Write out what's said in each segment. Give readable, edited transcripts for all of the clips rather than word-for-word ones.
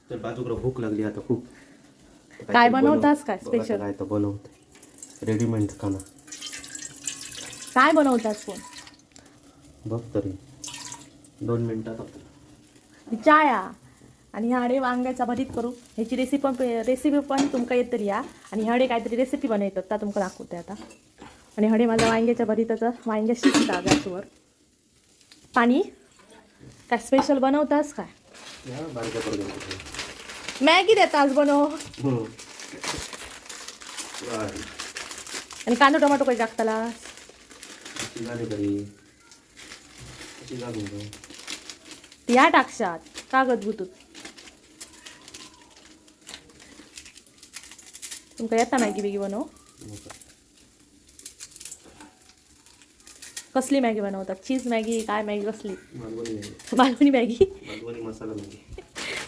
तर बाजूकडे भूक लागली आता खूप. काय बनवतास काय स्पेशल? काय तर बनवते रेडीमेड खाना. काय बनवतास कोण? बघ तरी 2 मिनिटात. चाया आणि ह्याडे वांग्याचा भरीत करू. ह्याची रेसिपी पण तुमका येत तरी या. आणि ह्याडे काहीतरी रेसिपी बनवतात त्या तुमका दाखवते आता. आणि हडे माझा वांग्याच्या भरीताचं वांग्या शिजता गॅसवर. पाणी काय स्पेशल बनवतास काय? मॅगी देतास बनव. आणि कांदा टोमॅटो काही टाकताला? या टाकशात कागद गुतूत. तुमका येता मॅगी बिगी बनव? कसली मॅगी बनवतात? चीज मॅगी काय मॅगी कसली? मालवणी मॅगी. मसाला मॅगी.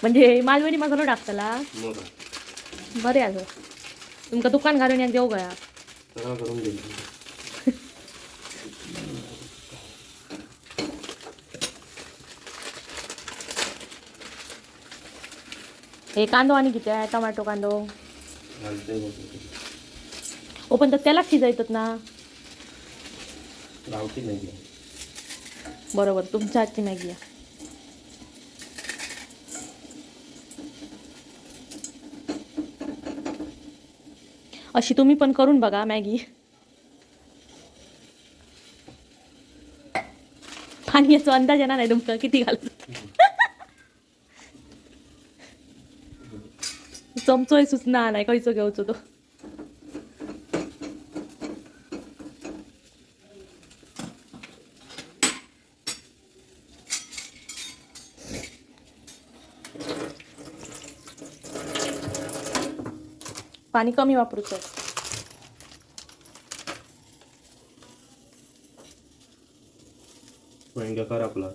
म्हणजे मालवणी मसाला टाकताला? बरे आहे. तुमका दुकान घालून एक देऊ गया. हे कांदो आणि किती आहे? टोमॅटो कांदो ओ पण तर त्याला शिजायतात ना. गावठी मॅगी. बरोबर तुमच्या हातची मॅगी आहे. अशी तुम्ही पण करून बघा मॅगी. पाणी याचा अंदाज येणार नाही तुमका किती घालतो. चमचोय सुचना नाही खयचो घेवचो तो. पाणी कमी वापरूचं. वांग्या खराबला.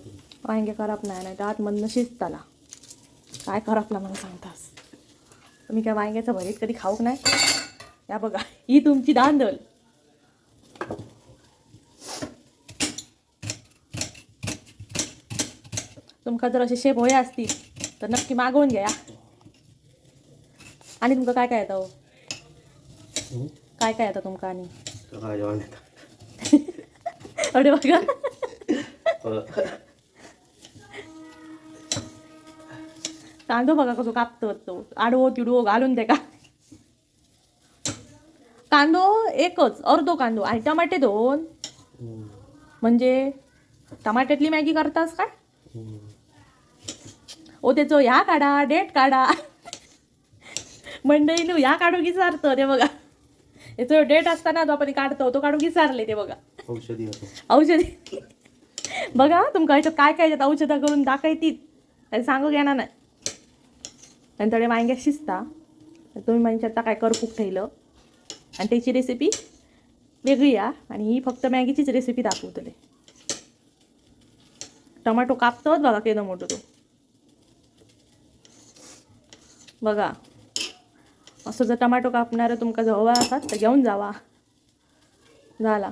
वांगे खराब नाही तर आतमधनं शिजताला. काय खराबला मला सांगतास? तुम्ही काय वांग्याचं भरीत कधी खाऊक नाही? या बघा ही तुमची दांदल. तुमका जर असे शेप होय असतील तर नक्की मागवून घ्या. आणि तुमका काय काय येतं? काय काय येतं तुमका? आणि अरे बघा कांदो बघा कसो कापतो तो. आडवो तिडवो घालून दे का. कांदो एकच अर्धो कांदो आणि टमाटे 2. म्हणजे टमाट्यातली मॅगी करतास काय? ओ त्याचं ह्या काढा डेट काढा. मंडळी नु ह्या काढू विचारतो ते बघा. याचं डेट असताना जो आपण काढतो तो काढू विचारले ते बघा. औषधी बघा तुमका याच्यात काय काय याच्यात औषधा करून दाखवतीत सांगू घेणार नाही. त्यांच्याकडे वांग्या शिजता तुम्ही म्हणता काय करपूक ठेवलं. आणि त्याची रेसिपी वेगळी आहे. आणि ही फक्त मॅगीचीच रेसिपी दाखवतले. टमाटो कापतोच बघा केवढा मोठं तो. बघा असं जर टमाटो कापणारं तुमका जवळ असतात तर घेऊन जावा. झाला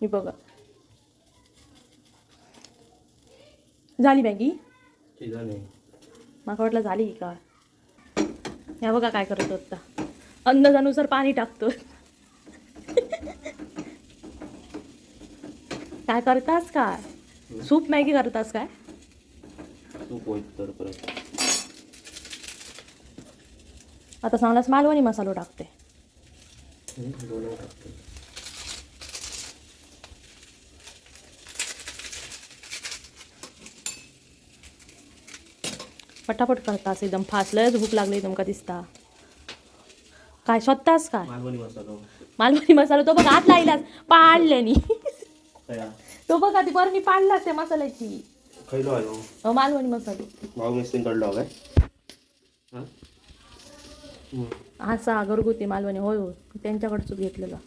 ही बघा झाली मॅगी. माका वाटलं झाली का. या बघा काय करतो आता. अंदाजानुसार पाणी टाकतो. काय करतास काय? सूप मॅगी करतास काय? आता सांगलास मालवणी मसालो टाकते. पटापट करतास एकदम फास्ट. लयच भूक लागली तुमका दिसता. काय शोधतास काय? मालवणी मसाला तो बघा आत लायलास पाडल्यानी. तो बघा ती बरणी पाडलास त्या मसाल्याची. मालवणी मसाला असा घरगुती मालवणी होय होय त्यांच्याकडचं घेतलेला.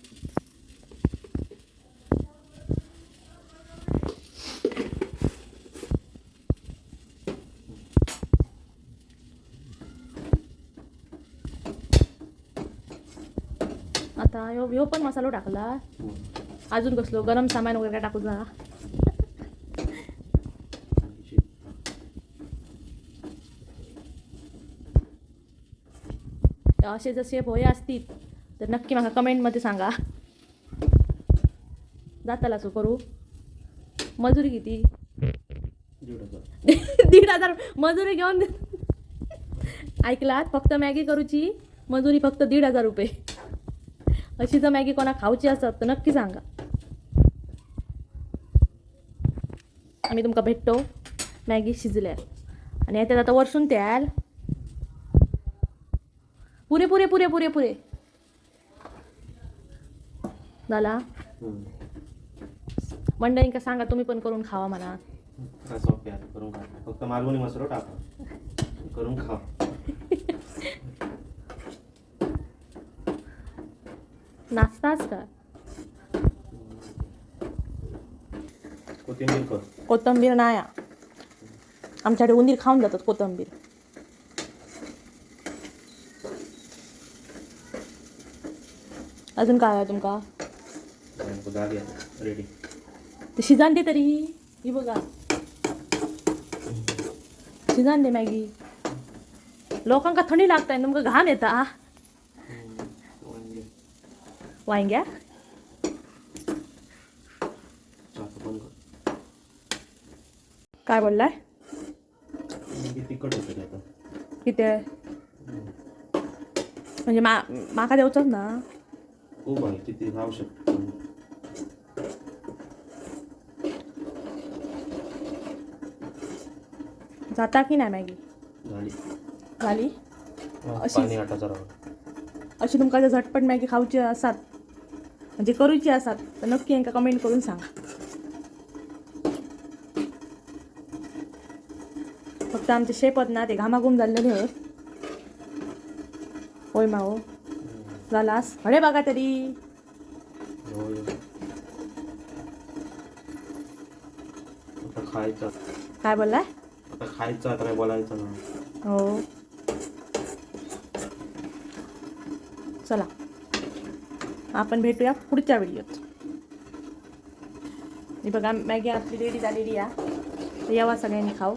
आता ह्यो पण मसालो टाकला. अजून कसलो गरम सामान वगैरे टाकू जा. असे जर शेप होय असतील तर नक्की मला कमेंटमध्ये सांगा. जाताला सो करू. मजुरी किती? 1,500. 1,500 मजुरी घेऊन दे. ऐकलात, फक्त मॅगी करूची मजुरी फक्त 1,500 रुपये. अशी जर मॅगी कोणा खाऊची असत तर नक्की सांगा. आम्ही तुमका भेटतो मॅगी शिजल्या आणि याच्यात आता वरसून त्याल पुरे पुरे पुरे पुरे पुरे झाला. मंडळींका सांगा तुम्ही पण करून खावा म्हणा. काय सोपे आहे करून खा. फक्त मालवणी मसाला टाका करून खा. नाश्ताच का? कोथिंबीर कर. कोथिंबीर नाही आमच्याकडे उंदीर खाऊन जातात कोथिंबीर. अजून काय आहे तुमका? झाली आता रेडी. ते शिजान दे तरी. ही बघा शिजान दे मॅगी. लोकांका थंडी लागताय तुमका घाण येता. वांग्या काय बोललाय? तिखट होतं आता. किती आहे म्हणजे माका देऊचंच ना. खूप आहे किती खाऊ शकतो. जाता की नाही मॅगी? झाली झाली. पाणी आटाचा राहा. अशी तुमका जर झटपट मॅगी खाऊची असात म्हणजे करूची असात तर नक्की यांका कमेंट करून सांगा. फक्त आमचे शेपत ना ते घामाघूम झालेले होय. होय माओ झालास हडे बघा तरी. आता खायचं. काय बोललाय? आता खायचं आता काय बोलायचं ना. हो चला आपण भेटूया पुढच्या व्हिडिओत. हे बघा मॅगी आपली रेडी झालेली आहे. यावा सगळ्यांनी खाऊ.